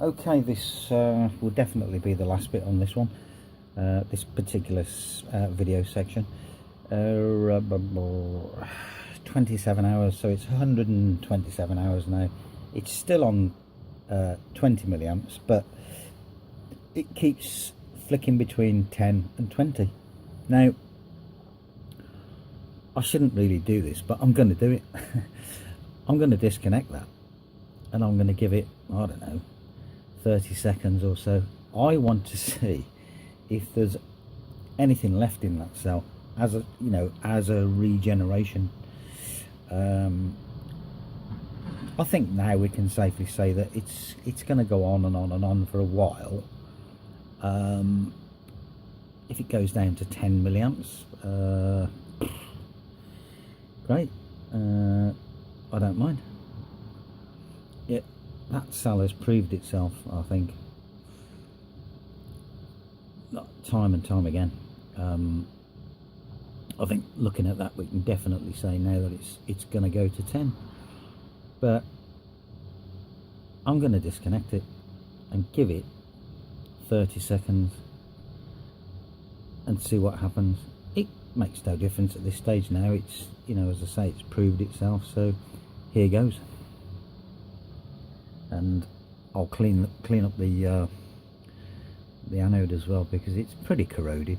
Okay, this will definitely be the last bit on this one, this particular video section. 27 hours, so it's 127 hours now. It's still on 20 milliamps, but it keeps flicking between 10 and 20. Now, I shouldn't really do this, but I'm going to do it. I'm going to disconnect that, and I'm going to give it, I don't know, 30 seconds or so. I want to see if there's anything left in that cell as a, you know, as a regeneration. I think now we can safely say that it's going to go on and on and on for a while. If it goes down to 10 milliamps, great. I don't mind. Yeah, that cell has proved itself, I think, time and time again. I think looking at that, we can definitely say now that it's going to go to 10. But I'm going to disconnect it and give it 30 seconds and see what happens. It makes no difference at this stage now. It's, you know, as I say, it's proved itself, so here goes. And I'll clean up the anode as well, because it's pretty corroded.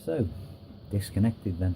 So, disconnected then.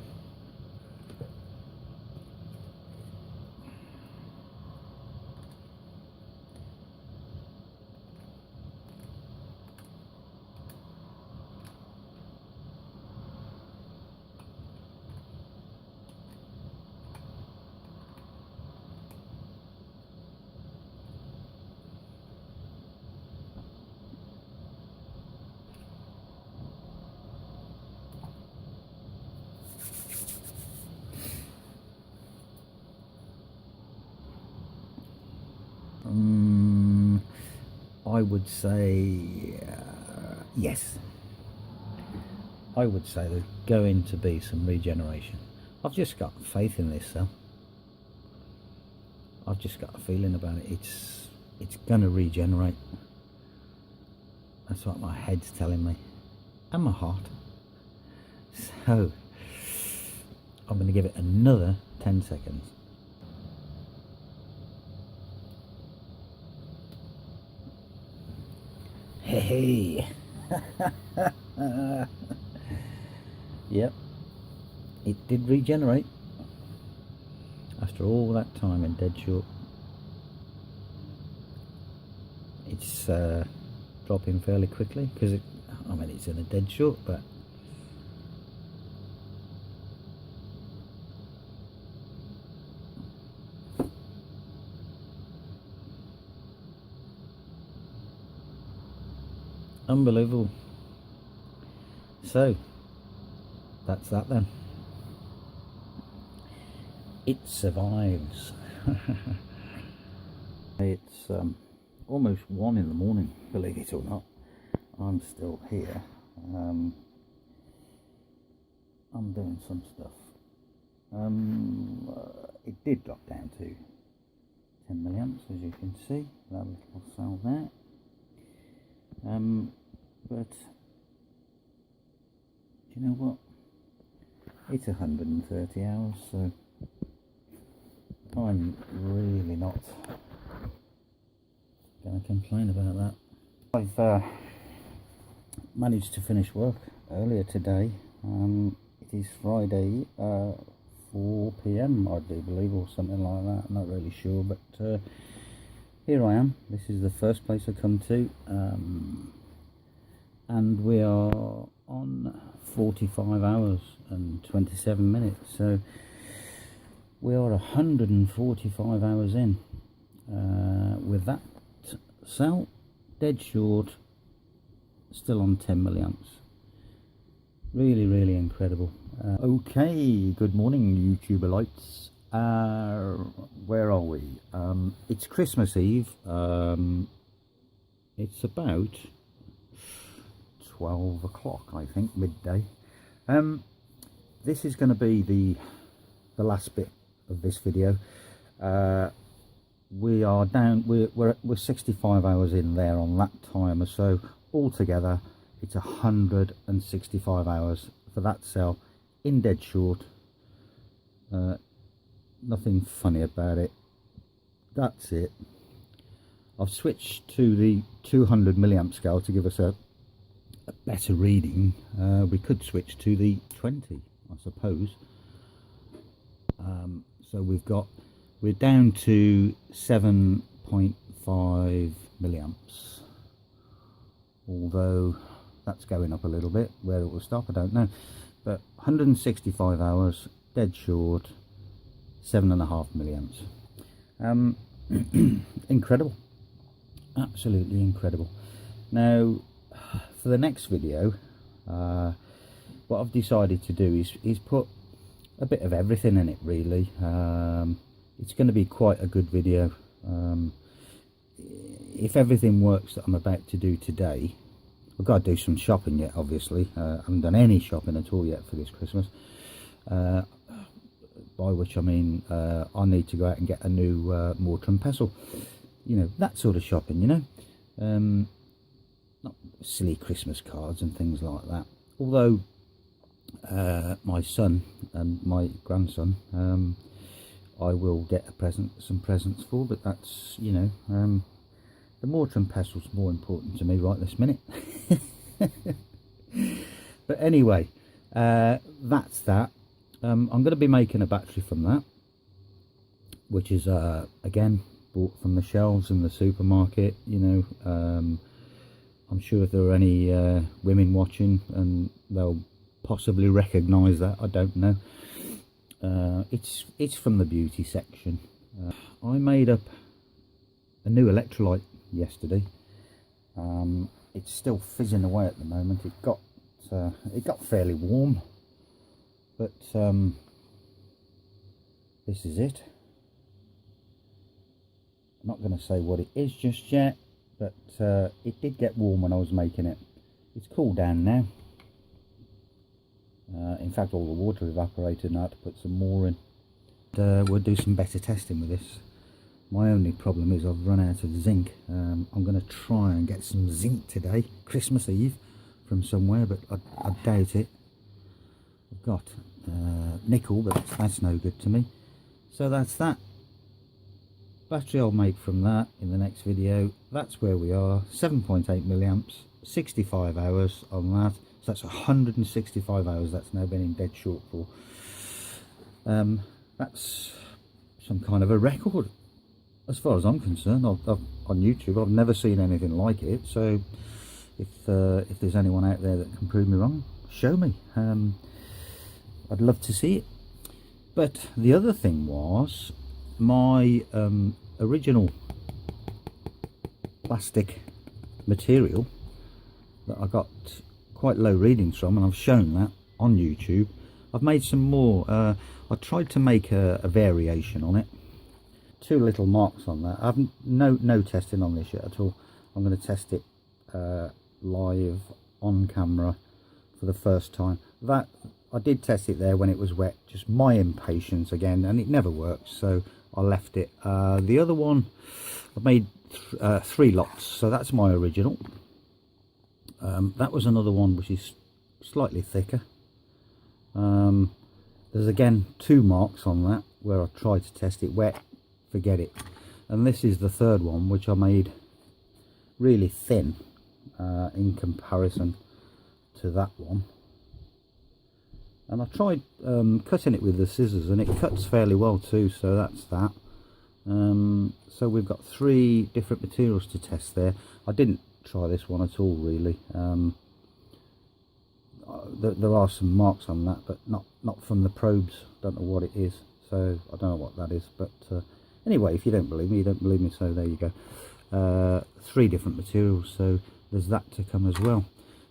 I would say yes. I would say there's going to be some regeneration. I've just got faith in this cell. I've just got a feeling about it. It's going to regenerate. That's what my head's telling me, and my heart. So I'm going to give it another 10 seconds. Hey. Yep, it did regenerate after all that time in dead short. It's dropping fairly quickly because I mean, it's in a dead short, but unbelievable. So that's that then. It survives. It's almost 1 in the morning, believe it or not. I'm still here. I'm doing some stuff. It did drop down to 10 milliamps, as you can see, that little cell there. But do you know what? It's 130 hours, so I'm really not going to complain about that. I've managed to finish work earlier today. It is Friday, 4 PM, I do believe, or something like that. I'm not really sure, but here I am. This is the first place I come to, and we are on 45 hours and 27 minutes, so we are 145 hours in with that cell dead short, still on 10 milliamps. Really incredible. Okay, good morning, YouTuberites. Where are we? It's Christmas Eve. It's about 12 o'clock, I think, midday. This is going to be the last bit of this video. We are down, we're 65 hours in there on that timer, so altogether it's 165 hours for that cell in dead short. Nothing funny about it. That's it. I've switched to the 200 milliamp scale to give us a better reading. We could switch to the 20, I suppose. So we're down to 7.5 milliamps, although that's going up a little bit. Where it will stop, I don't know, but 165 hours dead short, 7.5 milliamps. Incredible, absolutely incredible. Now for the next video, what I've decided to do is put a bit of everything in it, really. It's going to be quite a good video. If everything works that I'm about to do today, I've got to do some shopping yet, obviously. I haven't done any shopping at all yet for this Christmas, by which I mean I need to go out and get a new mortar and pestle, you know, that sort of shopping, you know. Not silly Christmas cards and things like that, although my son and my grandson, I will get some presents for, but that's, you know, the mortar and pestle's more important to me right this minute. But anyway, that's that. I'm going to be making a battery from that, which is again bought from the shelves in the supermarket, you know. I'm sure if there are any women watching, and they'll possibly recognize that, I don't know. It's from the beauty section. I made up a new electrolyte yesterday. It's still fizzing away at the moment. It got fairly warm, but this is it. I'm not going to say what it is just yet, but it did get warm when I was making it. It's cooled down now. In fact, all the water evaporated, and I had to put some more in. We'll do some better testing with this. My only problem is I've run out of zinc. I'm going to try and get some zinc today, Christmas Eve, from somewhere, but I doubt it. I've got nickel, but that's no good to me. So that's that. Battery I'll make from that in the next video. That's where we are. 7.8 milliamps, 65 hours on that. So that's 165 hours that's now been in dead short for. That's some kind of a record as far as I'm concerned. On YouTube I've never seen anything like it, so if there's anyone out there that can prove me wrong, show me. I'd love to see it. But the other thing was my original plastic material that I got quite low readings from, and I've shown that on YouTube. I've made some more. I tried to make a variation on it. 2 little marks on that. I haven't no testing on this yet at all. I'm going to test it live on camera for the first time. That I did test it there when it was wet, just my impatience again, and it never worked, so I left it. The other one I've made 3 lots, so that's my original. That was another one which is slightly thicker. There's again 2 marks on that where I tried to test it wet, forget it. And this is the third one, which I made really thin in comparison to that one. And I tried cutting it with the scissors, and it cuts fairly well too, so that's that. So we've got 3 different materials to test there. I didn't try this one at all, really. There are some marks on that, but not from the probes. Don't know what it is, so I don't know what that is. But anyway, if you don't believe me, you don't believe me, so there you go. 3 different materials, so there's that to come as well.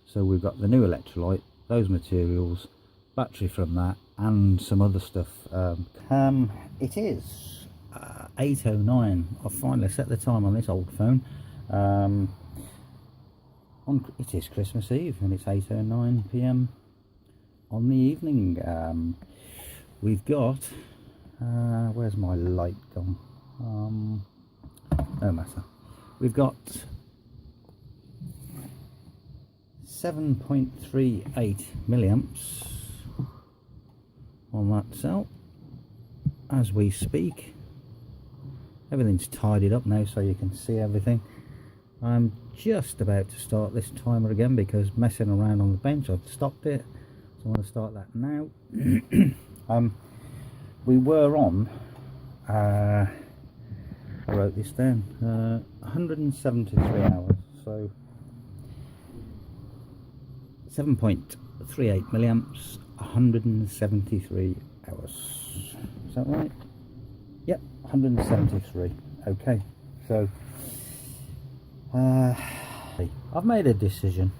So we've got the new electrolyte, those materials, battery from that, and some other stuff. It is 8:09. I finally set the time on this old phone. It is Christmas Eve, and it's 8:09 PM on the evening. We've got Where's my light gone? No matter. We've got 7.38 milliamps on that cell as we speak. Everything's tidied up now so you can see everything. I'm just about to start this timer again because messing around on the bench, I've stopped it, so I'm going to start that now. We were on, I wrote this down, 173 hours, so 7.38 milliamps, 173 hours. Is that right? Yep, 173. Okay, so I've made a decision.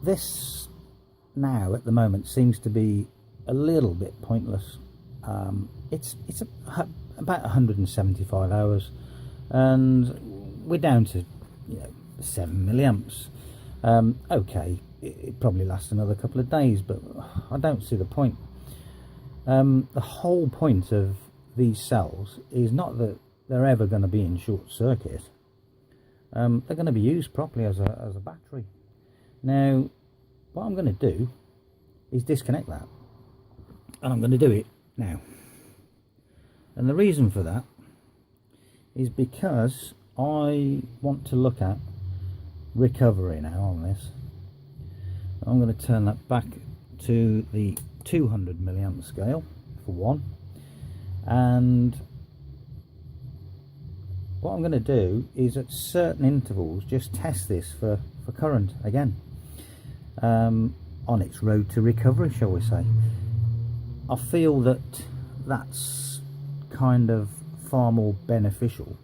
This now at the moment seems to be a little bit pointless. It's about 175 hours, and we're down to 7 milliamps. Okay, it probably lasts another couple of days, but I don't see the point. The whole point of these cells is not that they're ever going to be in short circuit. They're going to be used properly as a battery. Now, what I'm going to do is disconnect that, and I'm going to do it now. And the reason for that is because I want to look at recovery now on this. I'm going to turn that back to the 200 milliamp scale for one, and what I'm going to do is at certain intervals just test this for current again, on its road to recovery, shall we say. I feel that that's kind of far more beneficial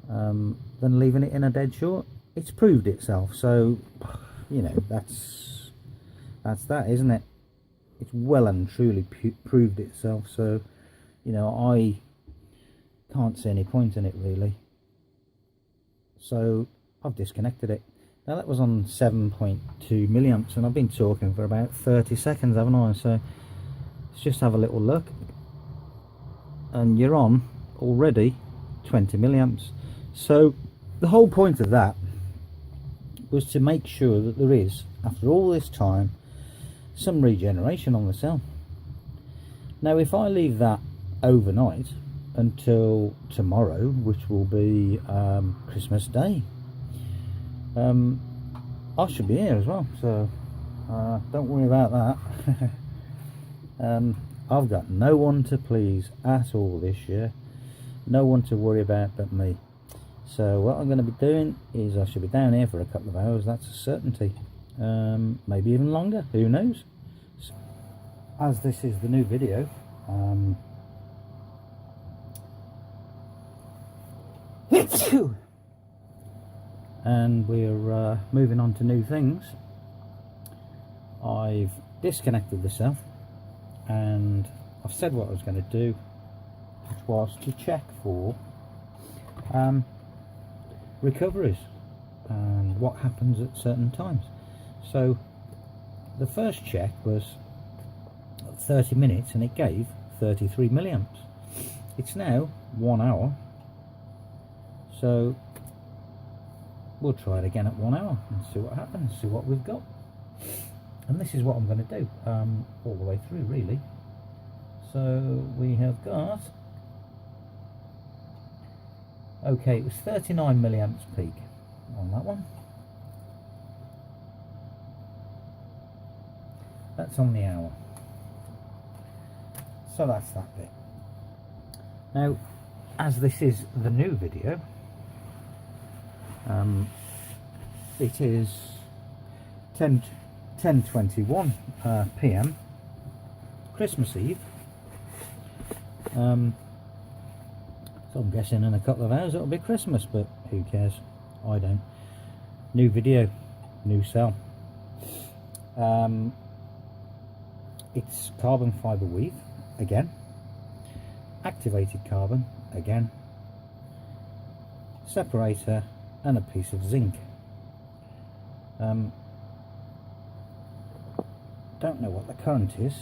than leaving it in a dead short. It's proved itself, so that's that, isn't it? It's well and truly proved itself, so I can't see any point in it really. So I've disconnected it. Now that was on 7.2 milliamps, and I've been talking for about 30 seconds, haven't I? So let's just have a little look, and you're on already 20 milliamps. So the whole point of that was to make sure that there is, after all this time, some regeneration on the cell. Now if I leave that overnight until tomorrow, which will be Christmas Day, I should be here as well, so don't worry about that. I've got no one to please at all this year, no one to worry about but me. So what I'm going to be doing is I should be down here for a couple of hours, that's a certainty. Maybe even longer, who knows. So, as this is the new video, and we're moving on to new things, I've disconnected the cell, and I've said what I was going to do, which was to check for recoveries and what happens at certain times. So the first check was 30 minutes and it gave 33 milliamps. It's now 1 hour, so we'll try it again at 1 hour and see what happens, see what we've got. And this is what I'm going to do all the way through really. So we have got, okay, it was 39 milliamps peak on that one. That's on the hour. So that's that bit. Now, as this is the new video, it is 10:21 p.m. Christmas Eve. So I'm guessing in a couple of hours it'll be Christmas, but who cares? I don't. New video, new cell. It's carbon fibre weave again, activated carbon again, separator and a piece of zinc. Don't know what the current is.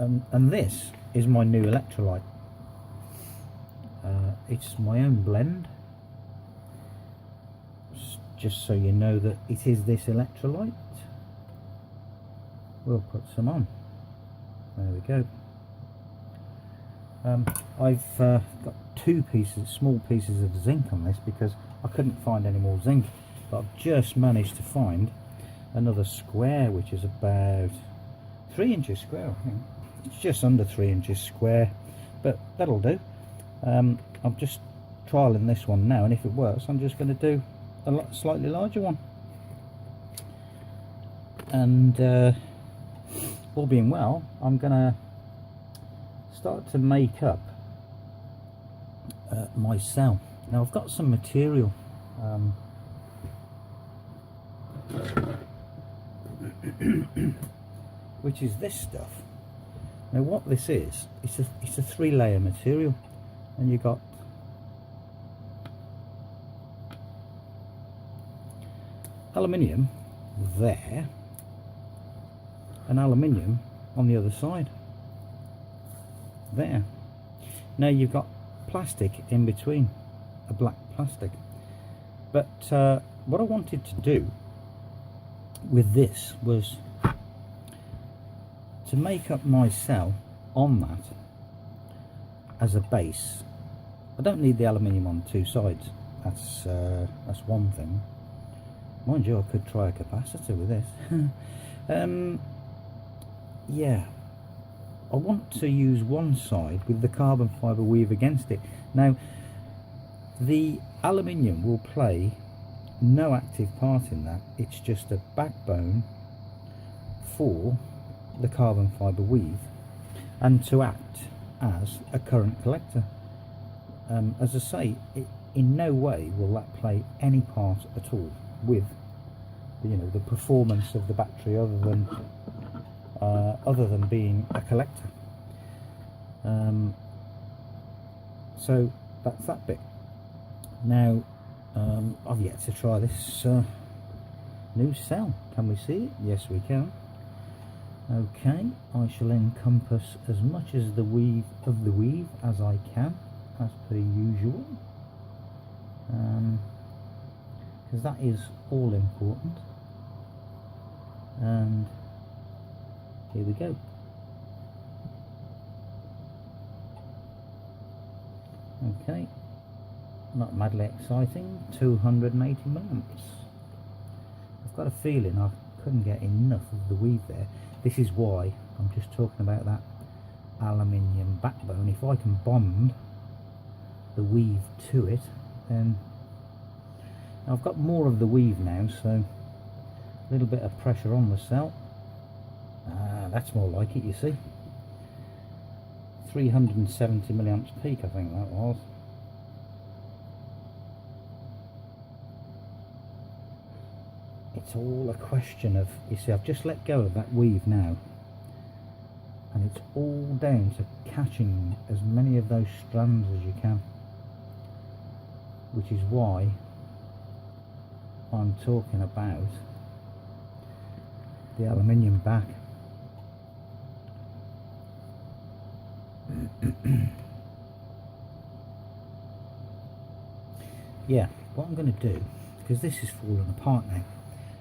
and this is my new electrolyte. It's my own blend, just so you know that it is this electrolyte. We'll put some on. There we go. I've got two small pieces of zinc on this because I couldn't find any more zinc, but I've just managed to find another square which is about 3 inches square, I think. It's just under 3 inches square, but that'll do. I'm just trialing this one now, and if it works I'm just going to do a slightly larger one, and all being well I'm going to start to make up my cell. Now I've got some material, which is this stuff. Now what this is, it's a 3-layer material, and you got aluminium there and aluminium on the other side there. Now you've got plastic in between, a black plastic, but what I wanted to do with this was to make up my cell on that as a base. I don't need the aluminium on 2 sides, that's one thing. Mind you, I could try a capacitor with this. Yeah, I want to use one side with the carbon fibre weave against it. Now the aluminium will play no active part in that, it's just a backbone for the carbon fibre weave and to act as a current collector. As I say, in no way will that play any part at all with, you know, the performance of the battery, other than being a collector. So that's that bit. Now I've yet to try this new cell. Can we see it? Yes, we can. Okay, I shall encompass as much as the weave as I can, as per usual, because that is all important. And here we go. Okay, not madly exciting. 280 milliamps. I've got a feeling I couldn't get enough of the weave there. This is why I'm just talking about that aluminium backbone. If I can bond the weave to it, then I've got more of the weave now, so a little bit of pressure on the cell. That's more like it, you see. 370 milliamps peak, I think that was. It's all a question of, you see, I've just let go of that weave now, and it's all down to catching as many of those strands as you can, which is why I'm talking about the aluminium back. Yeah, what I'm going to do, because this is falling apart now,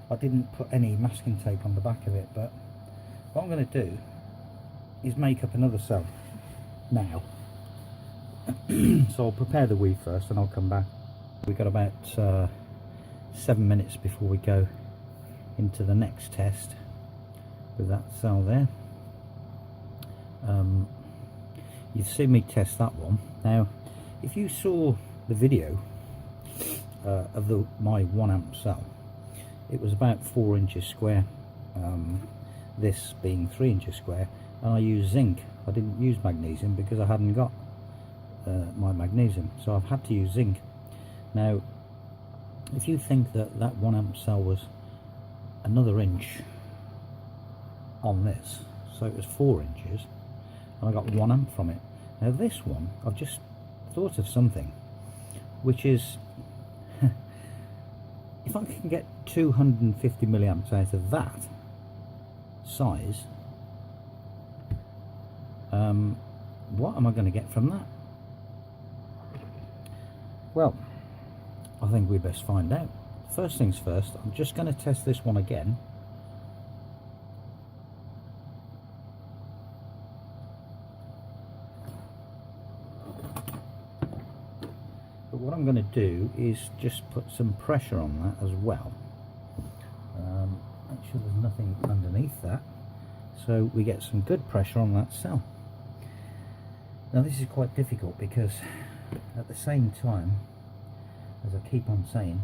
I didn't put any masking tape on the back of it, but what I'm going to do is make up another cell now. So I'll prepare the weave first and I'll come back. We've got about 7 minutes before we go into the next test with that cell there. You've seen me test that one. Now if you saw the video of my 1 amp cell, it was about 4 inches square, this being 3 inches square, and I used zinc. I didn't use magnesium because I hadn't got my magnesium, so I've had to use zinc. Now if you think that 1 amp cell was another inch on this, so it was 4 inches, and I got 1 amp from it. Now this one, I've just thought of something, which is if I can get 250 milliamps out of that size, What am I going to get from that? Well, I think we best find out. First things first, I'm just going to test this one again. But what I'm going to do is just put some pressure on that as well. Make sure there's nothing underneath that, so we get some good pressure on that cell. Now this is quite difficult because at the same time, as I keep on saying,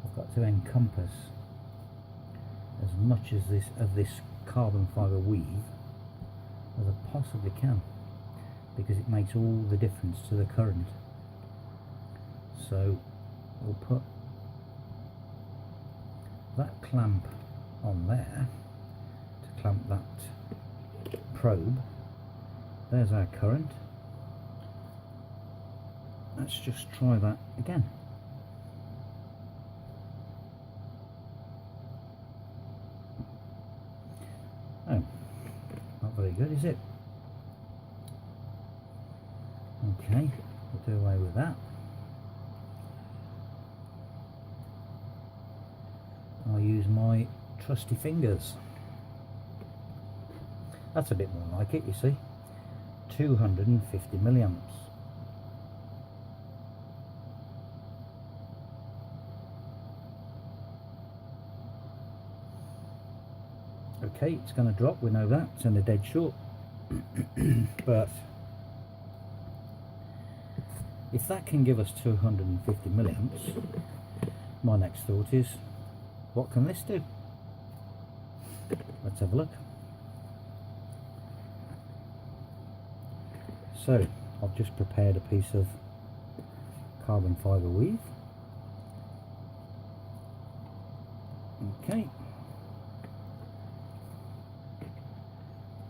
I've got to encompass as much as this carbon fibre weave as I possibly can, because it makes all the difference to the current. So we'll put that clamp on there to clamp that probe. There's our current. Let's just try that again. Oh, not very good, is it? Okay, we'll do away with that. I'll use my trusty fingers. That's a bit more like it, you see. 250 milliamps. Okay, it's going to drop, we know that, it's in a dead short. But if that can give us 250 milliamps, my next thought is, what can this do? Let's have a look. So I've just prepared a piece of carbon fibre weave. Okay.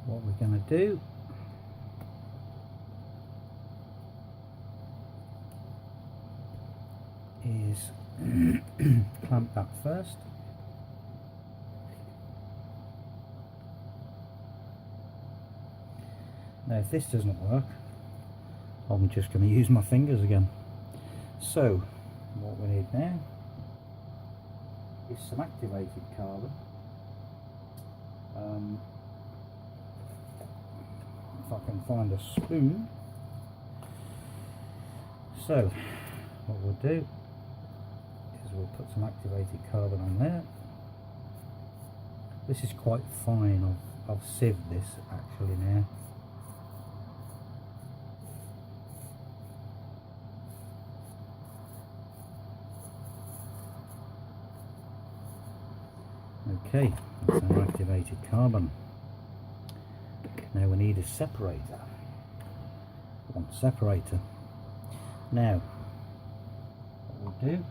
What we're going to do is clamp that first. Now if this doesn't work, I'm just going to use my fingers again. So what we need now is some activated carbon. If I can find a spoon. So what we'll do is we'll put some activated carbon on there. This is quite fine. I've sieved this actually now. Okay, that's our activated carbon. Now we need a separator. One separator. Now, what we'll do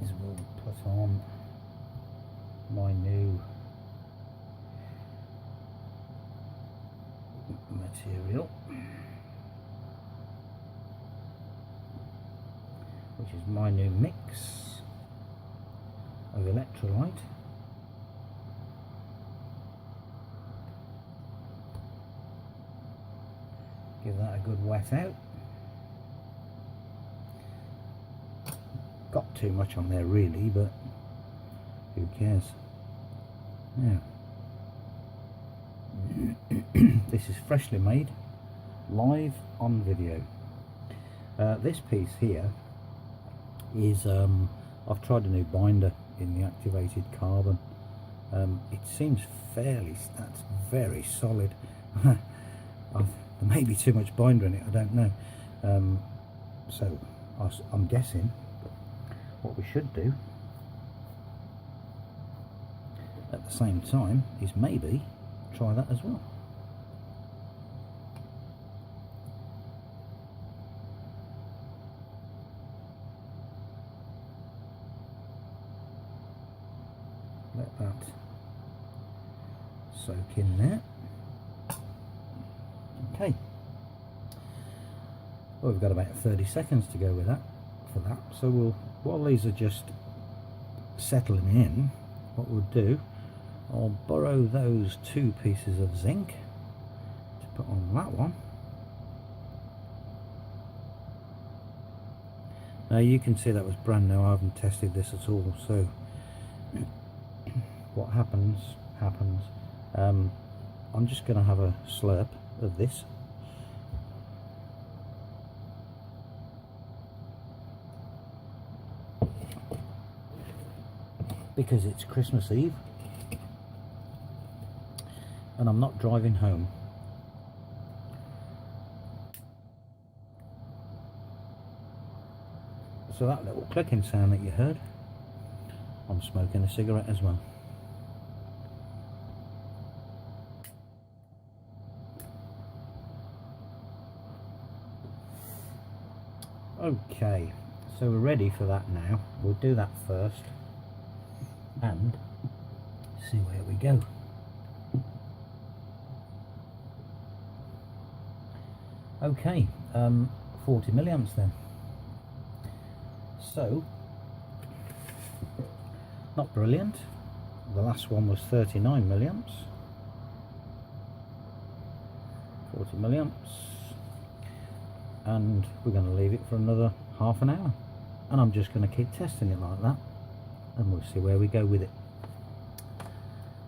is we'll put on my new material, which is my new mix of electrolyte. Give that a good wet out. Got too much on there really, but who cares? Now, this is freshly made, live on video. This piece here is, I've tried a new binder in the activated carbon. It seems that's very solid. There may be too much binder in it, I don't know. So I'm guessing what we should do at the same time is maybe try that as well. Let that soak in there. Okay. Well, we've got about 30 seconds to go with that for that. So while these are just settling in, what we'll do, I'll borrow those 2 pieces of zinc to put on that one. Now you can see that was brand new. I haven't tested this at all, so what happens. I'm just going to have a slurp of this. Because it's Christmas Eve and I'm not driving home. So that little clicking sound that you heard, I'm smoking a cigarette as well. Okay, so we're ready for that now. We'll do that first and see where we go. Okay, 40 milliamps then. So, not brilliant. The last one was 39 milliamps. 40 milliamps. And we're going to leave it for another half an hour. And I'm just going to keep testing it like that. And we'll see where we go with it.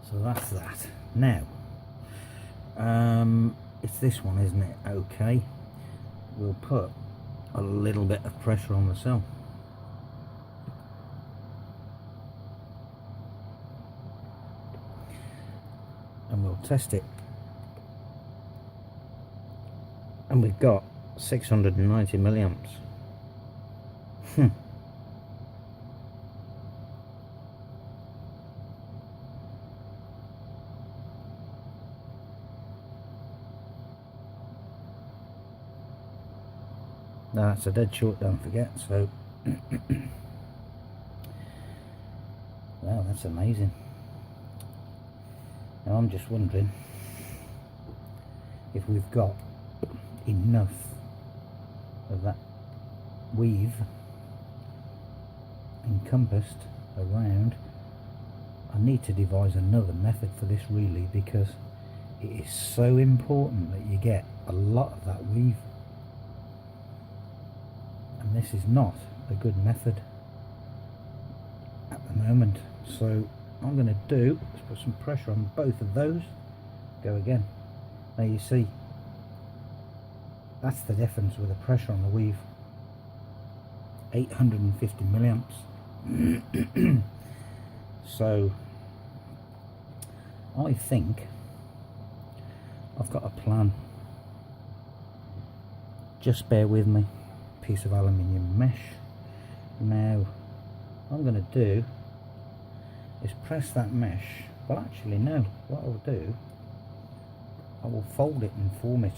So that's that. Now, it's this one, isn't it? Okay. We'll put a little bit of pressure on the cell. And we'll test it. And we've got 690 milliamps. That's a dead short, don't forget. So wow, that's amazing. Now I'm just wondering if we've got enough of that weave encompassed around. I need to devise another method for this really, because it is so important that you get a lot of that weave, and this is not a good method at the moment. So I'm going to do is put some pressure on both of those. Go again. Now you see, that's the difference with the pressure on the weave. 850 milliamps. So I think I've got a plan. Just bear with me. Piece of aluminium mesh. Now what I'm going to do is press that mesh. Well, actually no, what I'll do, I will fold it and form it.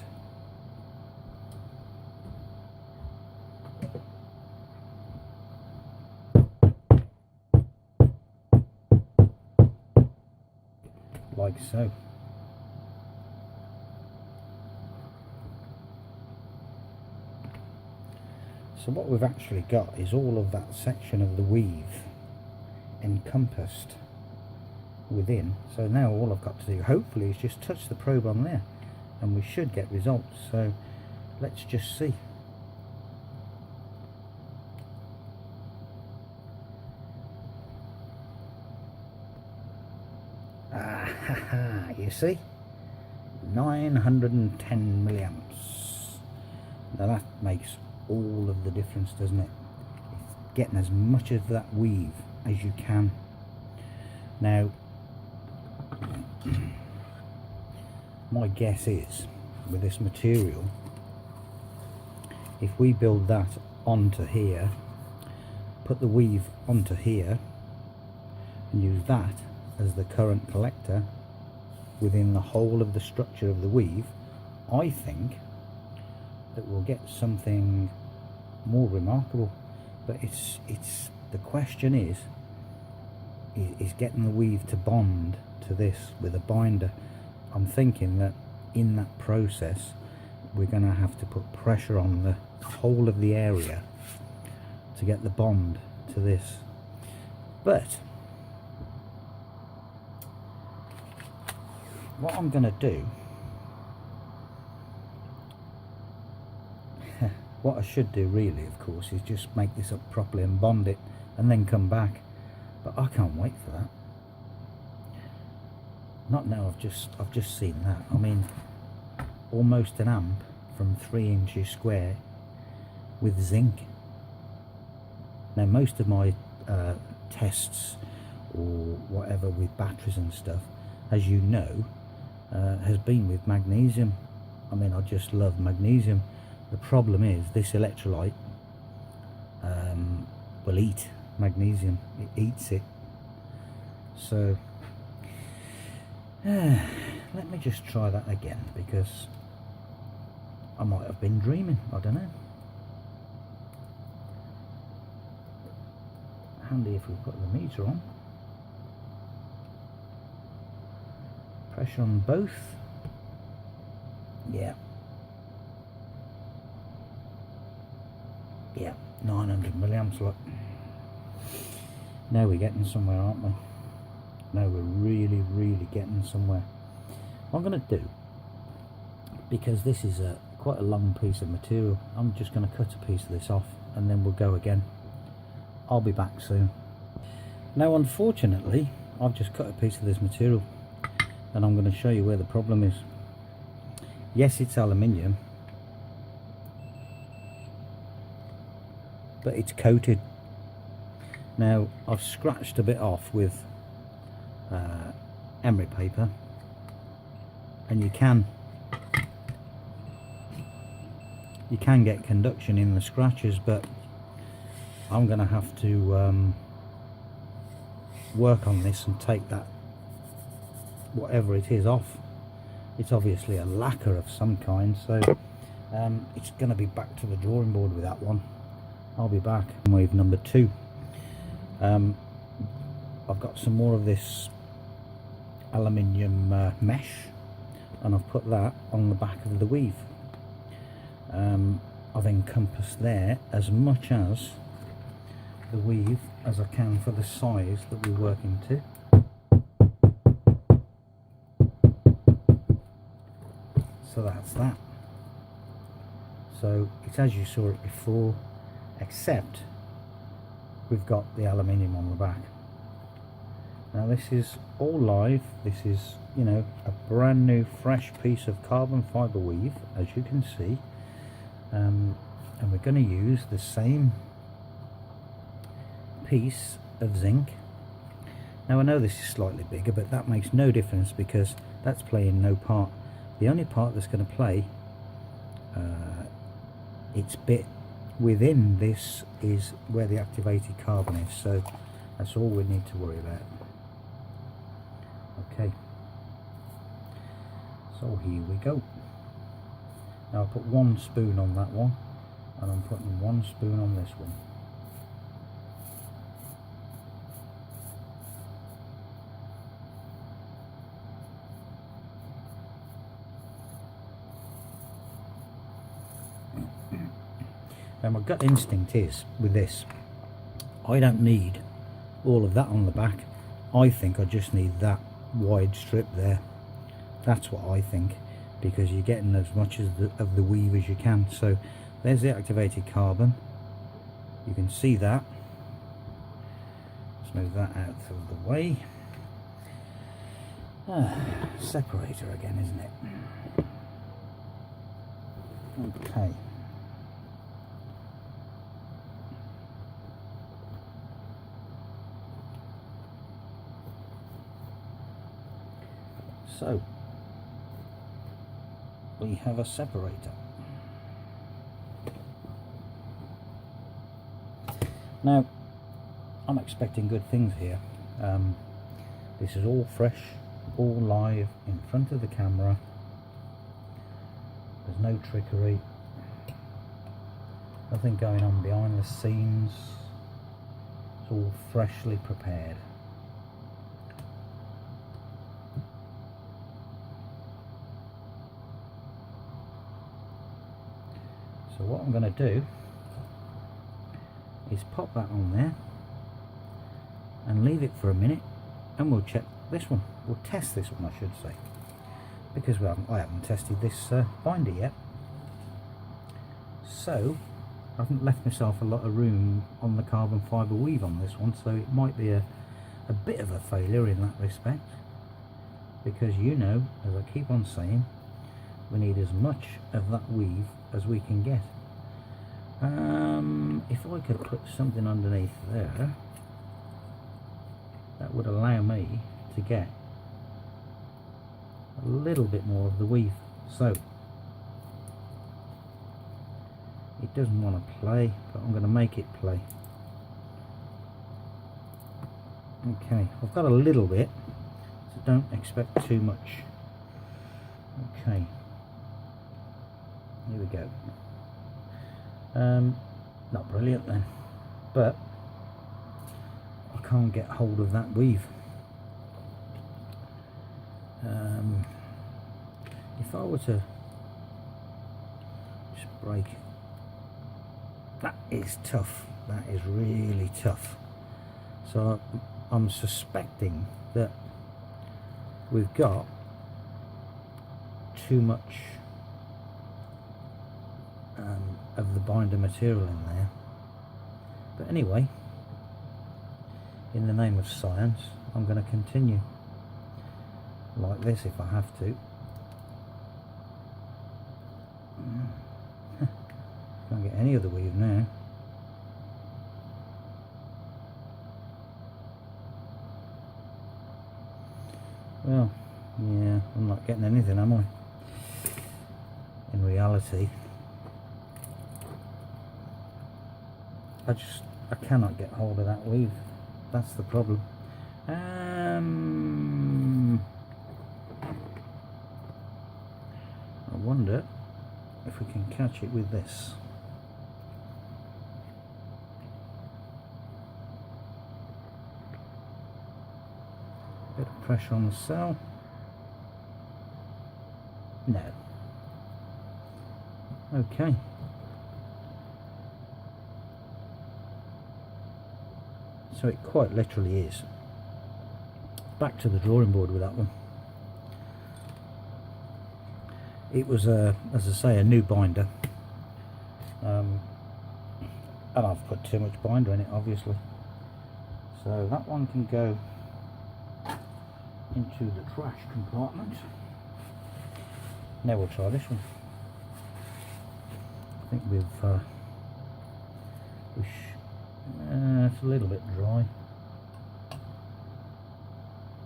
Like so. So what we've actually got is all of that section of the weave encompassed within. So now all I've got to do, hopefully, is just touch the probe on there and we should get results. So let's just see. You see, 910 milliamps. Now that makes all of the difference, doesn't it? It's getting as much of that weave as you can. Now my guess is, with this material, if we build that onto here, put the weave onto here and use that as the current collector within the whole of the structure of the weave, I think that we'll get something more remarkable. But it's the question is getting the weave to bond to this with a binder. I'm thinking that in that process we're going to have to put pressure on the whole of the area to get the bond to this. But what I'm going to do, what I should do really, of course, is just make this up properly and bond it and then come back, but I can't wait for that. Not now. I've just seen that. I mean, almost an amp from 3 inches square with zinc. Now most of my tests or whatever with batteries and stuff, as you know, has been with magnesium. I mean, I just love magnesium. The problem is this electrolyte will eat magnesium. It eats it. So let me just try that again, because I might have been dreaming, I don't know. Handy if we put the meter on. Pressure on both. Yeah. Yeah, 900 milliamps, look. Now we're getting somewhere, aren't we? Now we're really getting somewhere. What I'm going to do, because this is quite a long piece of material, I'm just going to cut a piece of this off and then we'll go again. I'll be back soon. Now unfortunately, I've just cut a piece of this material and I'm going to show you where the problem is. Yes, it's aluminium, but it's coated. Now I've scratched a bit off with emery paper, and you can get conduction in the scratches, but I'm going to have to work on this and take that, whatever it is, off. It's obviously a lacquer of some kind, so it's going to be back to the drawing board with that one. I'll be back. Wave number 2. I've got some more of this aluminium mesh, and I've put that on the back of the weave. I've encompassed there as much as the weave as I can for the size that we're working to. So that's that. So it's as you saw it before, except we've got the aluminium on the back. Now this is all live. This is, you know, a brand new fresh piece of carbon fibre weave, as you can see, and we're going to use the same piece of zinc. Now I know this is slightly bigger, but that makes no difference because that's playing no part. The only part that's going to play its bit within this is where the activated carbon is, so that's all we need to worry about. Okay, so here we go. Now I'll put 1 spoon on that one, and I'm putting 1 spoon on this one. Now my gut instinct is, with this, I don't need all of that on the back. I think I just need that wide strip there. That's what I think, because you're getting as much as of the weave as you can. So there's the activated carbon. You can see that. Let's move that out of the way. Separator again, isn't it? Okay. So we have a separator. Now I'm expecting good things here. This is all fresh, all live in front of the camera. There's no trickery, nothing going on behind the scenes. It's all freshly prepared. So what I'm going to do is pop that on there and leave it for a minute, and we'll check this one. We'll test this one, I should say. because I haven't tested this binder yet. So I haven't left myself a lot of room on the carbon fibre weave on this one, so it might be a bit of a failure in that respect, because, you know, as I keep on saying, we need as much of that weave as we can get. If I could put something underneath there, that would allow me to get a little bit more of the weave. So it doesn't want to play, but I'm going to make it play. Okay, I've got a little bit, so don't expect too much. Okay, here we go. Not brilliant then, but I can't get hold of that weave. If I were to just break, that is tough, that is really tough. So I'm suspecting that we've got too much of the binder material in there. But anyway, in the name of science, I'm going to continue like this if I have to. Can't get any of the weave now. Well, yeah, I'm not getting anything, am I? In reality, I cannot get hold of that weave. That's the problem. I wonder if we can catch it with this. Bit of pressure on the cell. No. Okay. So it quite literally is. Back to the drawing board with that one. It was as I say, a new binder, and I've put too much binder in it, obviously. So that one can go into the trash compartment. Now we'll try this one. I think it's a little bit dry.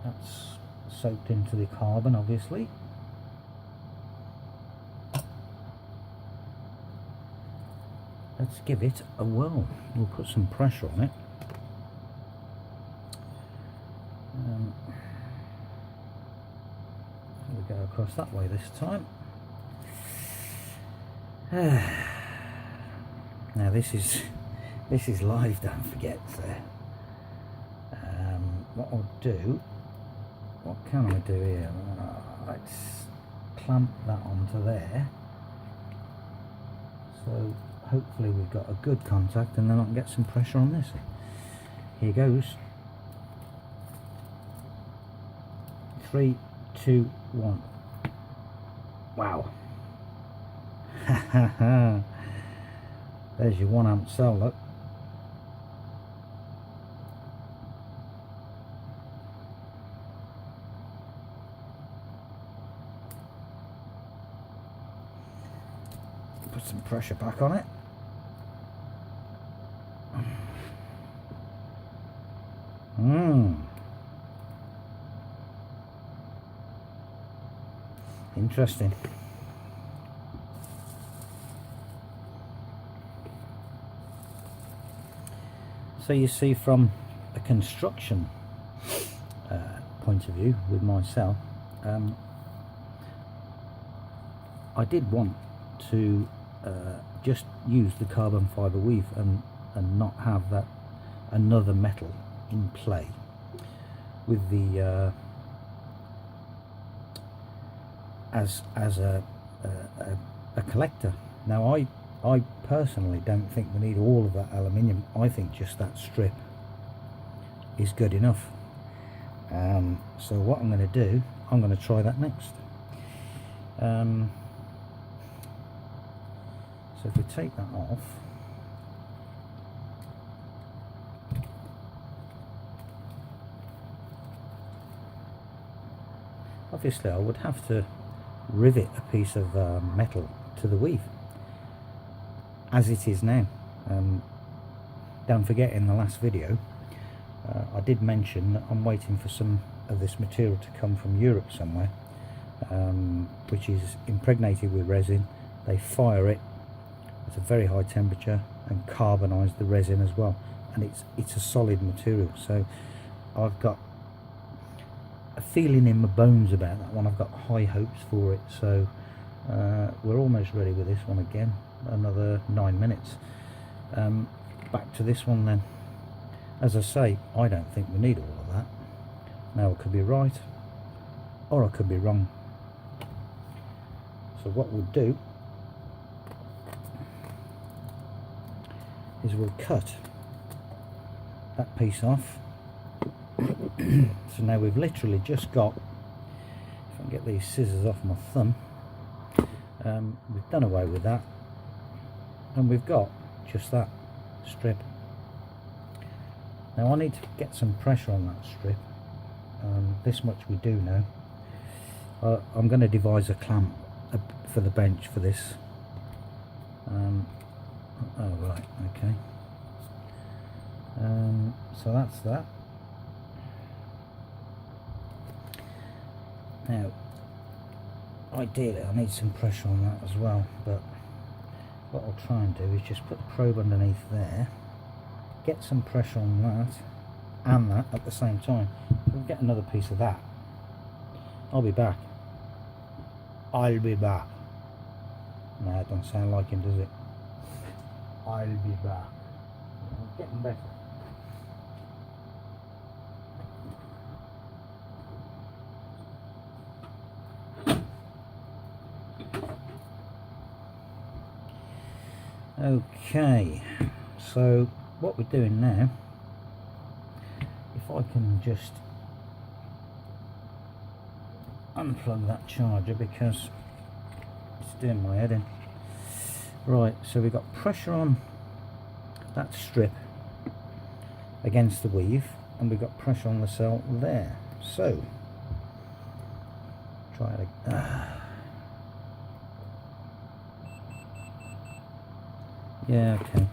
That's soaked into the carbon, obviously. Let's give it a whirl. We'll put some pressure on it. We'll go across that way this time. Now this is live, don't forget. So, what I'll do, what can I do here? Let's clamp that onto there. So hopefully we've got a good contact, and then I can get some pressure on this. Here goes. 3, 2, 1. Wow. There's your 1 amp cell, look. Put some pressure back on it. Interesting. So you see, from a construction point of view with my cell, I did want to just use the carbon fibre weave and not have that another metal in play with the as a collector. Now I personally don't think we need all of that aluminium. I think just that strip is good enough. So what I'm going to do, I'm going to try that next. So if we take that off, obviously I would have to rivet a piece of metal to the weave as it is now. Don't forget, in the last video I did mention that I'm waiting for some of this material to come from Europe somewhere, which is impregnated with resin. They fire it at a very high temperature and carbonize the resin as well, and it's a solid material. So I've got a feeling in my bones about that one. I've got high hopes for it. So we're almost ready with this one again. Another 9 minutes. Back to this one then. As I say, I don't think we need all of that. Now I could be right or I could be wrong. So what we'll do is we'll cut that piece off. So now we've literally just got, if I can get these scissors off my thumb, we've done away with that, and we've got just that strip. Now I need to get some pressure on that strip. This much we do know. I'm going to devise a clamp for the bench for this. Oh right, okay. So that's that. Now, ideally I need some pressure on that as well, but what I'll try and do is just put the probe underneath there, get some pressure on that and that at the same time. We'll get another piece of that. I'll be back. I'll be back. No, that doesn't sound like him, does it? I'll be back. I'm getting better. Okay, so what we're doing now, if I can just unplug that charger because it's doing my head in. Right, so we've got pressure on that strip against the weave, and we've got pressure on the cell there. So try it again. Yeah, okay.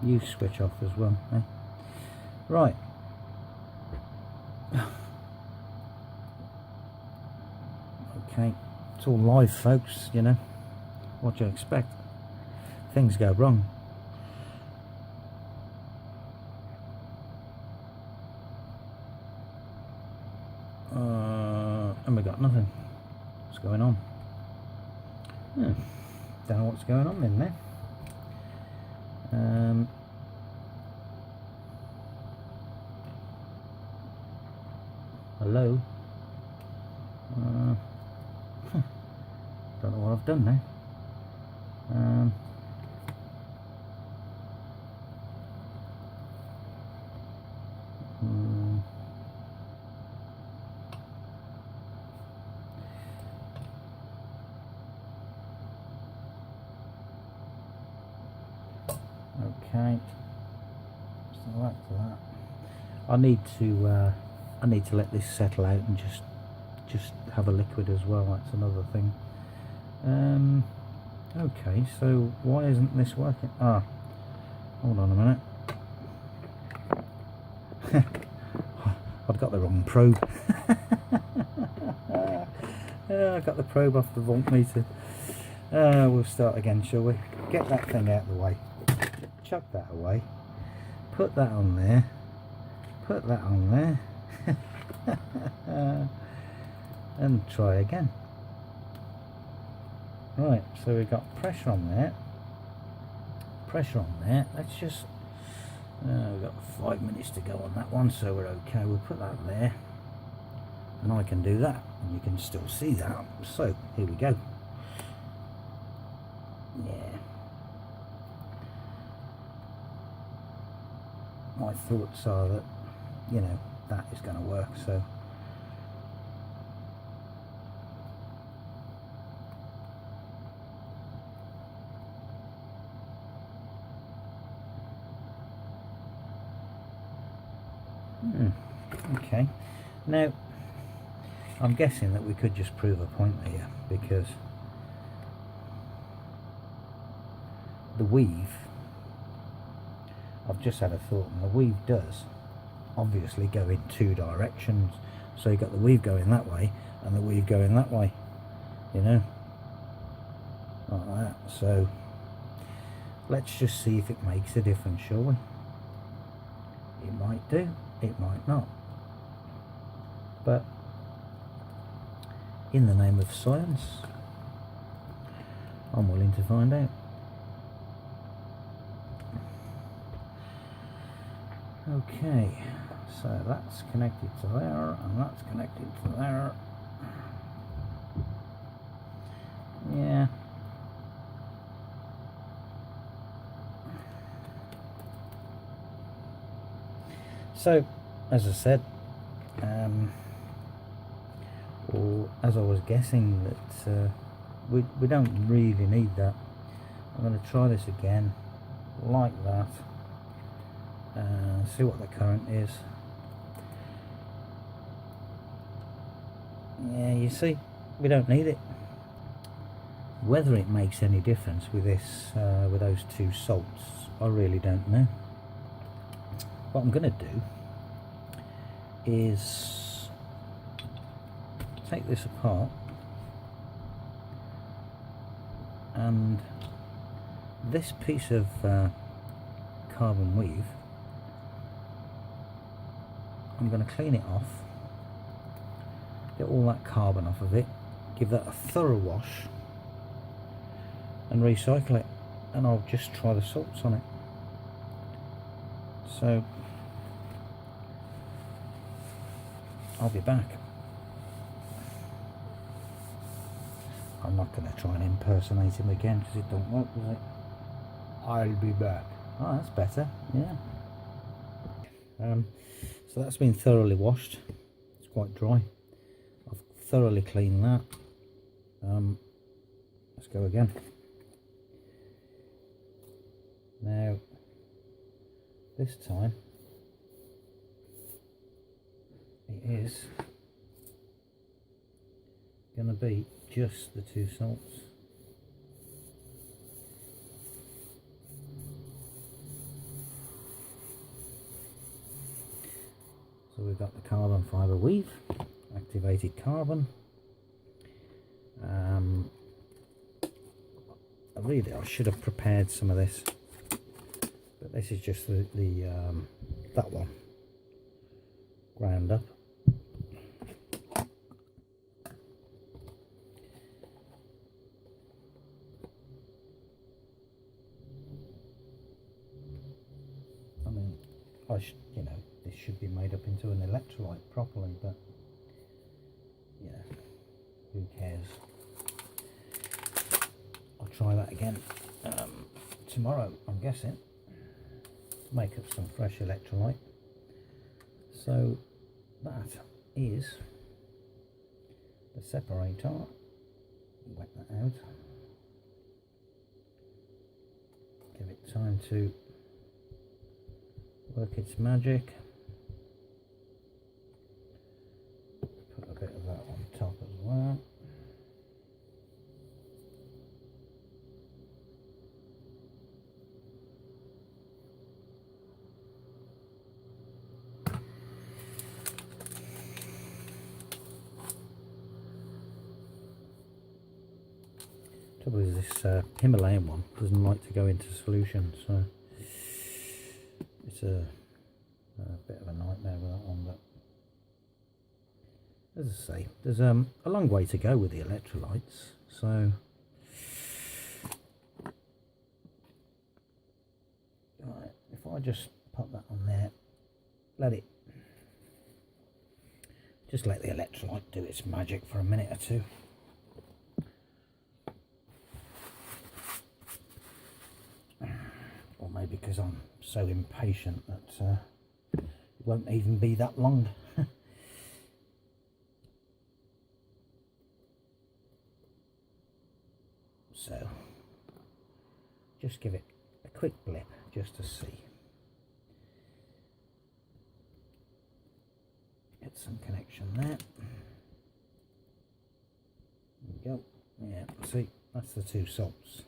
You switch off as well, eh? Right. Okay, it's all live, folks, you know. What do you expect? Things go wrong. And we got nothing. What's going on? Don't know what's going on in there. Hello? Don't know what I've done now. Okay, so that's that. I need to let this settle out and just have a liquid as well. That's another thing. Okay, so why isn't this working? Ah, hold on a minute. I've got the wrong probe. I got the probe off the voltmeter. We'll start again, shall we? Get that thing out of the way. Chuck that away. Put that on there. Put that on there. And try again. Right, so we've got pressure on there. Pressure on there. Let's just... we've got 5 minutes to go on that one, so we're okay. We'll put that there. And I can do that. And you can still see that. So, here we go. Yeah. My thoughts are that, you know, that is going to work, so... Okay, now I'm guessing that we could just prove a point here, because the weave, I've just had a thought, and the weave does obviously go in two directions. So you've got the weave going that way and the weave going that way, you know, like that. So let's just see if it makes a difference, shall we? It might do, it might not, but in the name of science, I'm willing to find out. Okay, so that's connected to there, and that's connected to there. Yeah. So, as I said, or as I was guessing, that we don't really need that. I'm going to try this again, like that. See what the current is. Yeah, you see, we don't need it. Whether it makes any difference with this, with those two salts, I really don't know. What I'm going to do is take this apart, and this piece of carbon weave, I'm going to clean it off, get all that carbon off of it, give that a thorough wash and recycle it, and I'll just try the salts on it. So I'll be back. I'm not going to try and impersonate him again because it don't work, does it? I'll be back. Oh, that's better, yeah. So that's been thoroughly washed. It's quite dry. I've thoroughly cleaned that. Let's go again. Now, this time it is going to be just the two salts. So we've got the carbon fibre weave, activated carbon. I should have prepared some of this, but this is just the that one ground up. I mean, you know, this should be made up into an electrolyte properly, but yeah, who cares? I'll try that again tomorrow, I'm guessing, to make up some fresh electrolyte. So that is the separator. Wet that out. Give it time to work its magic. Put a bit of that on top as well. Trouble is, this Himalayan one doesn't like to go into solution, so it's a bit of a nightmare with that one. But as I say, there's a long way to go with the electrolytes, so right, if I just pop that on there, let the electrolyte do its magic for a minute or two. Or maybe because I'm so impatient that it won't even be that long. So just give it a quick blip just to see. some connection there. There we go. Yeah, see, that's the two salts.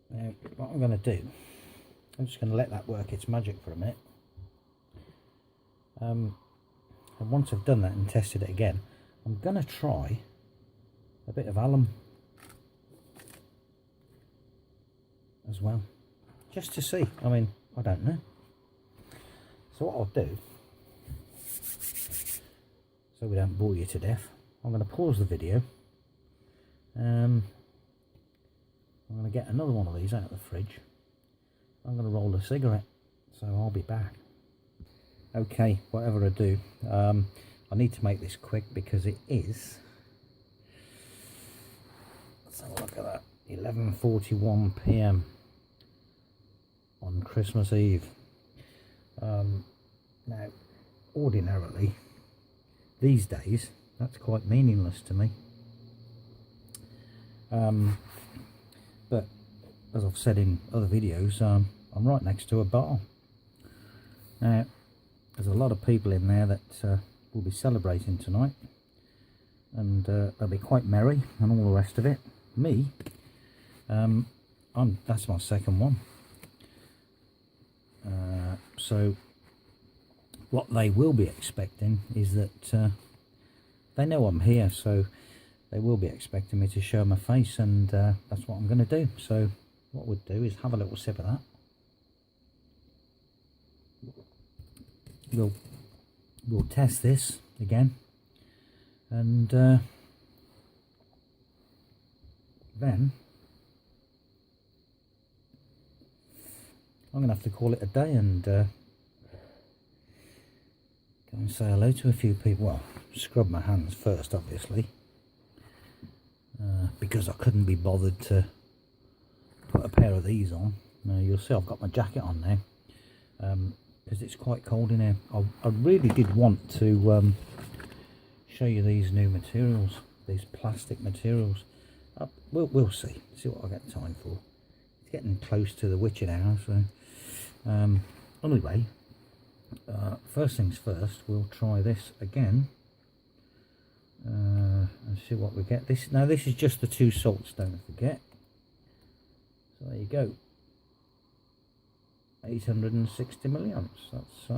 Now, what I'm going to do, I'm just going to let that work its magic for a minute. And once I've done that and tested it again, I'm going to try a bit of alum as well, just to see. I mean, I don't know. So what I'll do, so we don't bore you to death, I'm going to pause the video. I'm going to get another one of these out of the fridge. I'm going to roll a cigarette, so I'll be back. Okay, whatever I do, I need to make this quick because it is, let's have a look at that, 11:41 PM on Christmas Eve. Now, ordinarily, these days, that's quite meaningless to me. But as I've said in other videos, I'm right next to a bar. Now, there's a lot of people in there that will be celebrating tonight, and they'll be quite merry and all the rest of it. Me, that's my second one. So what they will be expecting is that they know I'm here, so they will be expecting me to show my face, and that's what I'm going to do. So what we'll do is have a little sip of that. We'll test this again, and then I'm going to have to call it a day and go and say hello to a few people. Well, scrub my hands first, obviously, because I couldn't be bothered to put a pair of these on. Now you'll see I've got my jacket on now, because it's quite cold in here. I really did want to show you these new materials, these plastic materials. We'll see what I get time for. It's getting close to the witching hour, so anyway, first things first, we'll try this again and see what we get. This is just the two salts, don't forget. So there you go, 860 milliamps. That's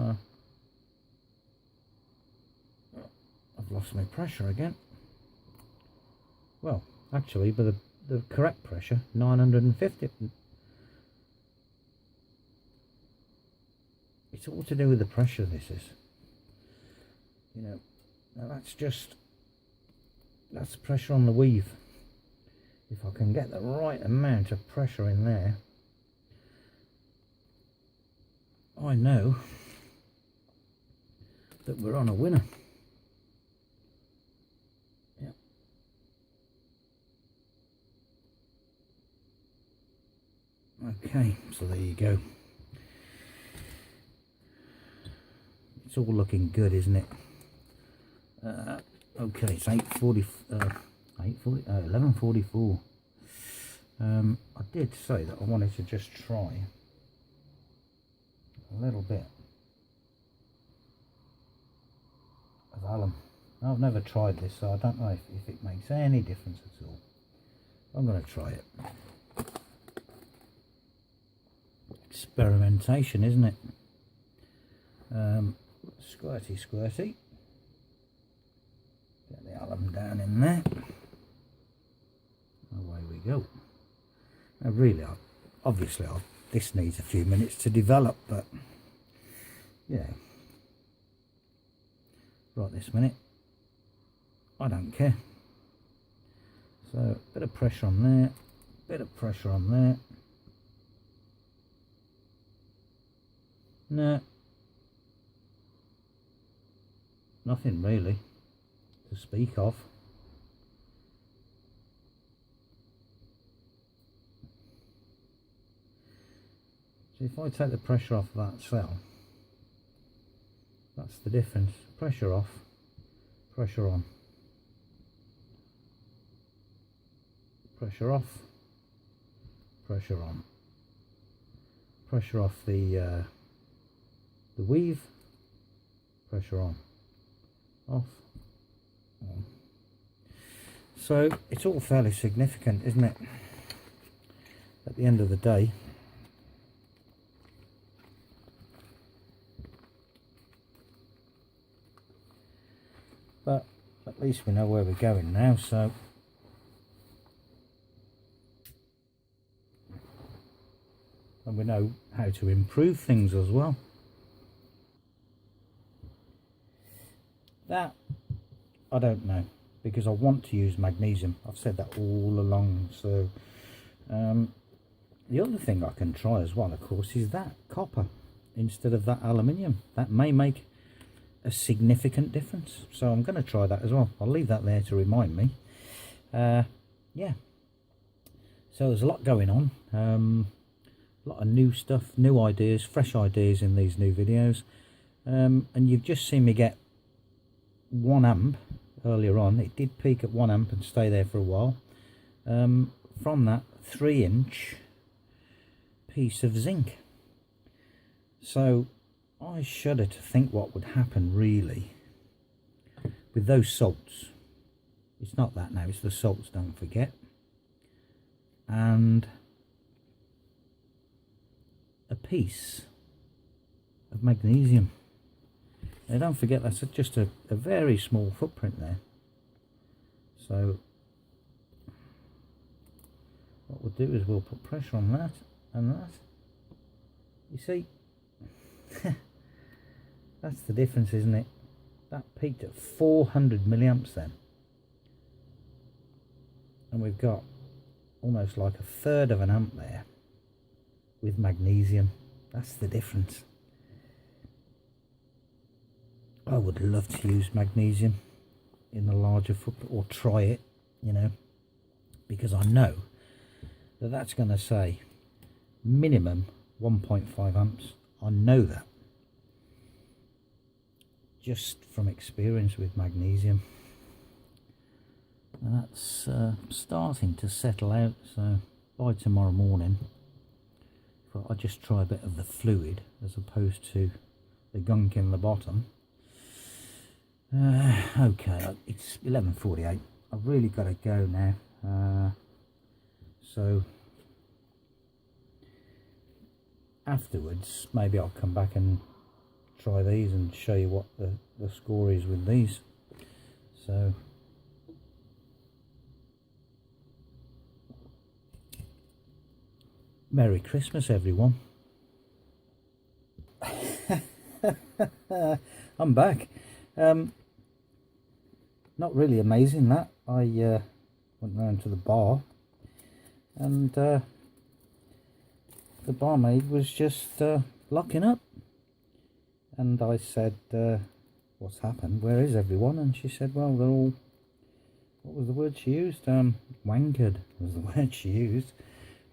I've lost my pressure again. Well, actually, but the correct pressure, 950. It's all to do with the pressure, this is. You know, now that's pressure on the weave. If I can get the right amount of pressure in there, I know that we're on a winner. Yep. Okay, so there you go. It's all looking good, isn't it? Okay, it's 11:44. I did say that I wanted to just try a little bit of alum. I've never tried this, so I don't know if it makes any difference at all. I'm going to try it. Experimentation, isn't it? Squirty squirty. Get the alum down in there. Away we go. Now really, obviously this needs a few minutes to develop, but yeah, right this minute I don't care. So a bit of pressure on there, bit of pressure on there. No, nothing really to speak of. So if I take the pressure off that cell, that's the difference. Pressure off, pressure on. pressure off, pressure on, pressure off the weave, pressure on, off, on. So it's all fairly significant, isn't it, at the end of the day. But at least we know where we're going now, so and we know how to improve things as well. That I don't know, because I want to use magnesium. I've said that all along. So the other thing I can try as well, of course, is that copper instead of that aluminium. That may make a significant difference, so I'm going to try that as well. I'll leave that there to remind me. Yeah, so there's a lot going on, a lot of new stuff, new ideas, fresh ideas in these new videos. And you've just seen me get 1 amp earlier on. It did peak at 1 amp and stay there for a while. From that 3-inch piece of zinc. So I shudder to think what would happen really with those salts. It's not that now, it's the salts, don't forget. And a piece of magnesium. Now don't forget, that's just a very small footprint there. So what we'll do is we'll put pressure on that and that. You see, that's the difference, isn't it? That peaked at 400 milliamps then, and we've got almost like 1/3 of an amp there with magnesium. That's the difference. I would love to use magnesium in a larger footprint, or try it, you know, because I know that that's going to say minimum 1.5 amps. I know that just from experience with magnesium, and that's starting to settle out. So by tomorrow morning, I'll just try a bit of the fluid as opposed to the gunk in the bottom. Okay, it's 11:48. I've really got to go now. So afterwards, maybe I'll come back and try these and show you what the score is with these. So Merry Christmas, everyone. I'm back. Not really amazing that. I went round to the bar, and the barmaid was just locking up, and I said, what's happened, where is everyone? And she said, well, they're all, what was the word she used, wankered was the word she used,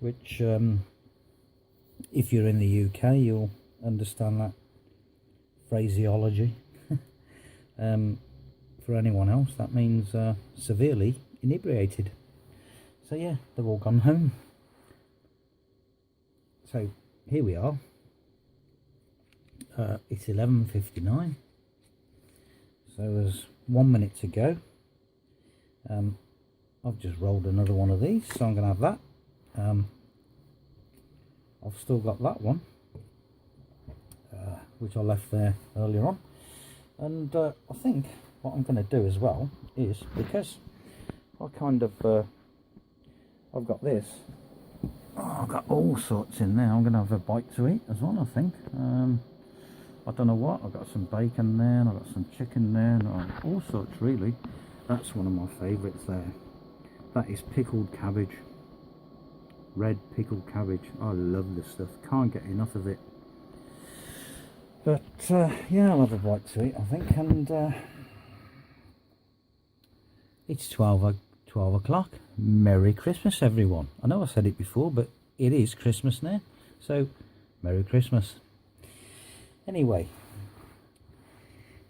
which if you're in the UK you'll understand that phraseology. For anyone else that means severely inebriated. So yeah, they've all gone home. So here we are. It's 11:59. So there's 1 minute to go. I've just rolled another one of these, so I'm going to have that. I've still got that one, which I left there earlier on. And I think what I'm going to do as well is, because I kind of, I've got this, I've got all sorts in there. I'm going to have a bite to eat as well, I think. I don't know what, I've got some bacon there, and I've got some chicken there, and all sorts really. That's one of my favourites there. That is pickled cabbage. Red pickled cabbage. I love this stuff, can't get enough of it. But yeah, I'll have a bite to eat, I think. And it's 12 o'clock. Merry Christmas, everyone. I know I said it before, but it is Christmas now, so Merry Christmas. Anyway,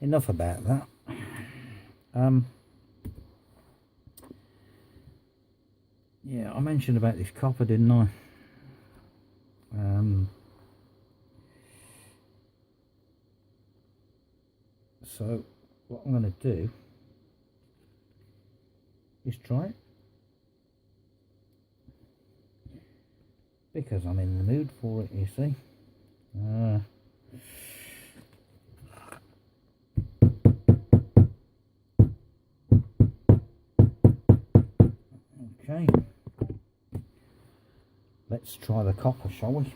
enough about that. Yeah, I mentioned about this copper, didn't I? So what I'm going to do is try it, because I'm in the mood for it, you see. Okay, let's try the copper, shall we?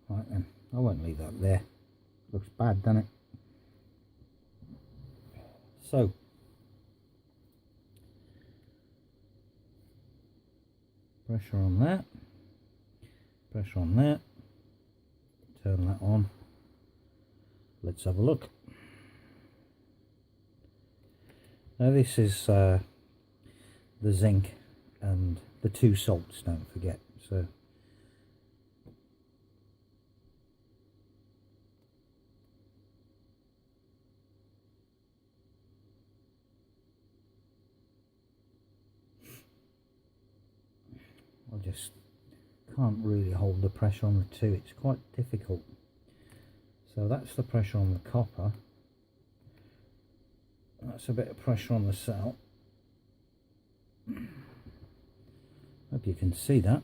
Right then, I won't leave that there. Looks bad, doesn't it? So, pressure on that, pressure on that, turn that on. Let's have a look. Now this is the zinc and the 2 salts, don't forget. So I just can't really hold the pressure on the 2, it's quite difficult. So that's the pressure on the copper, that's a bit of pressure on the cell. Hope you can see that.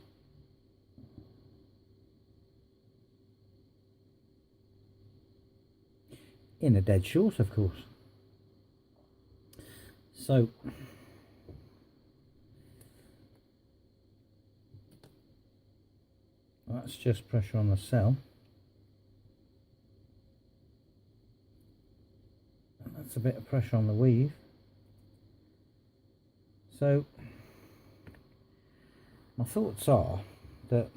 In a dead short, of course. So that's just pressure on the cell. And that's a bit of pressure on the weave. So my thoughts are that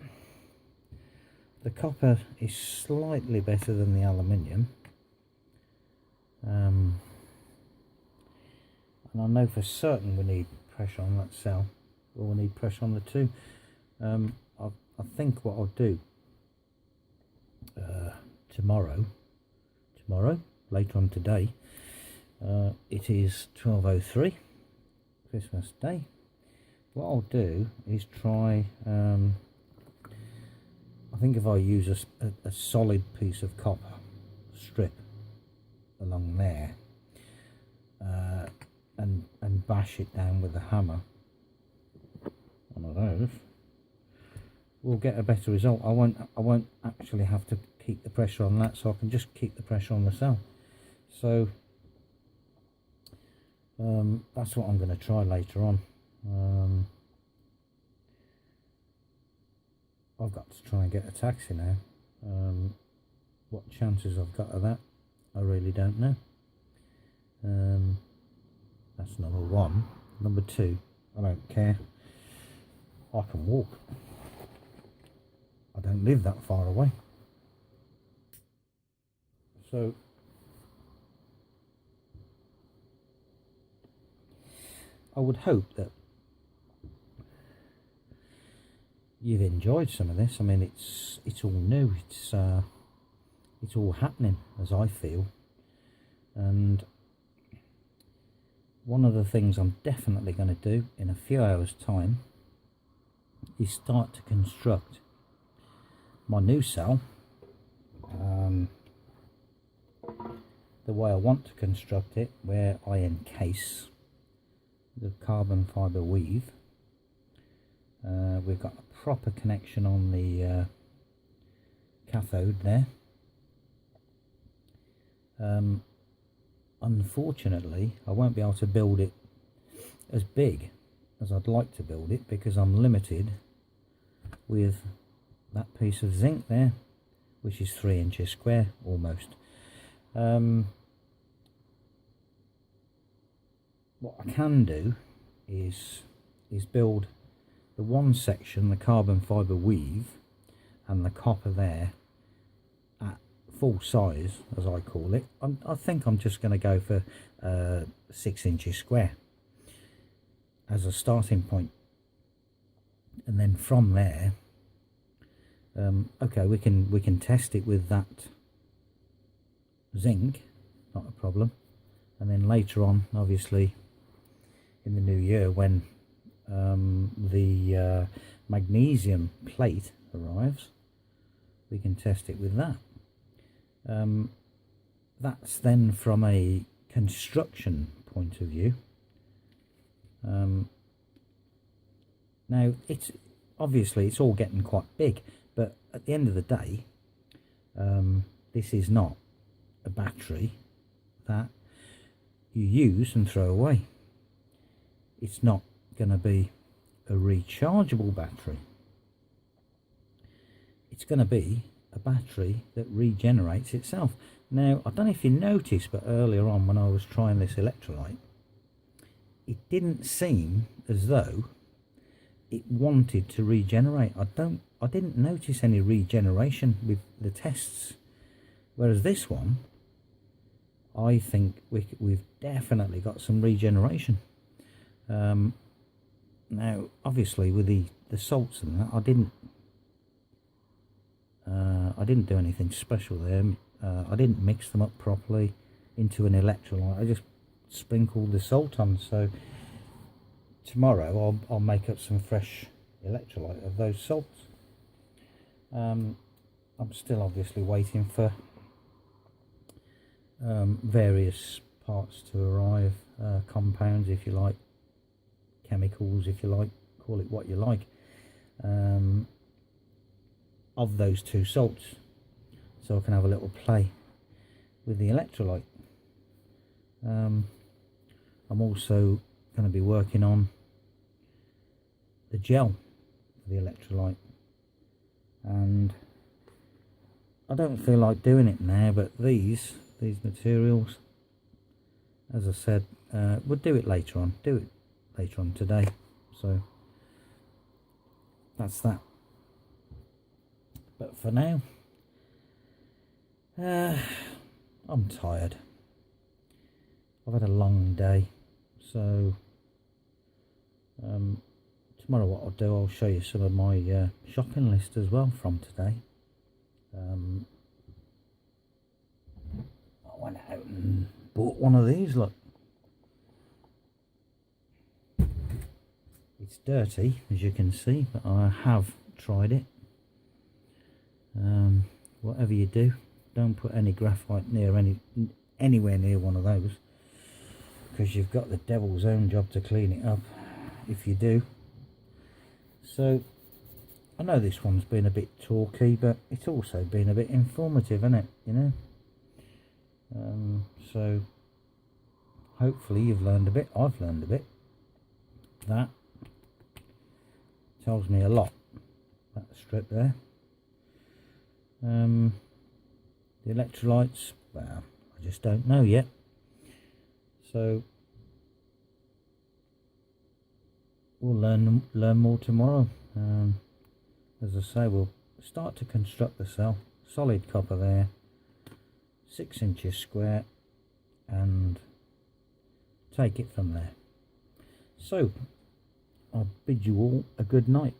the copper is slightly better than the aluminium. And I know for certain we need pressure on that cell, or we need pressure on the 2. I think what I'll do tomorrow, later on today, it is 12:03, Christmas Day. What I'll do is try, I think if I use a solid piece of copper strip along there, and bash it down with a hammer, one of those, we'll get a better result. I won't actually have to keep the pressure on that, so I can just keep the pressure on the cell. So that's what I'm going to try later on. I've got to try and get a taxi now. What chances I've got of that, I really don't know. That's number 1. Number 2, I don't care. I can walk. I don't live that far away. So I would hope that you've enjoyed some of this. I mean, it's all new. It's all happening, as I feel. And one of the things I'm definitely going to do in a few hours' time is start to construct my new cell the way I want to construct it, where I encase the carbon fibre weave. We've got a proper connection on the cathode there. Unfortunately, I won't be able to build it as big as I'd like to build it, because I'm limited with that piece of zinc there, which is 3 inches square almost. What I can do is build the one section, the carbon fibre weave, and the copper there at full size, as I call it. I think I'm just going to go for 6 inches square as a starting point, and then from there Okay, we can test it with that zinc, not a problem. And then later on, obviously in the new year, when the magnesium plate arrives, we can test it with that. That's then from a construction point of view. Now it's obviously it's all getting quite big, but at the end of the day, this is not a battery that you use and throw away. It's not going to be a rechargeable battery. It's going to be a battery that regenerates itself. Now, I don't know if you noticed, but earlier on when I was trying this electrolyte, it didn't seem as though it wanted to regenerate. I didn't notice any regeneration with the tests, whereas this one, I think we've definitely got some regeneration. Now, obviously, with the salts and that, I didn't do anything special there. I didn't mix them up properly into an electrolyte. I just sprinkled the salt on. So tomorrow I'll make up some fresh electrolyte of those salts. I'm still obviously waiting for various parts to arrive, compounds if you like, chemicals if you like, call it what you like, of those two salts, so I can have a little play with the electrolyte. I'm also going to be working on the gel for the electrolyte, and I don't feel like doing it now, but these materials, as I said, we'll do it later on, today. So that's that. But for now, I'm tired. I've had a long day, so tomorrow what I'll do, I'll show you some of my shopping list as well from today. I went out and bought one of these, look. It's dirty, as you can see, but I have tried it. Whatever you do, don't put any graphite near anywhere near one of those, because you've got the devil's own job to clean it up if you do. So I know this one's been a bit talky, but it's also been a bit informative, isn't it, you know? So hopefully you've learned a bit. I've learned a bit. That tells me a lot, that strip there. The electrolytes, well, I just don't know yet. So we'll learn more tomorrow. As I say, we'll start to construct the cell. Solid copper there, 6 inches square, and take it from there. So I'll bid you all a good night.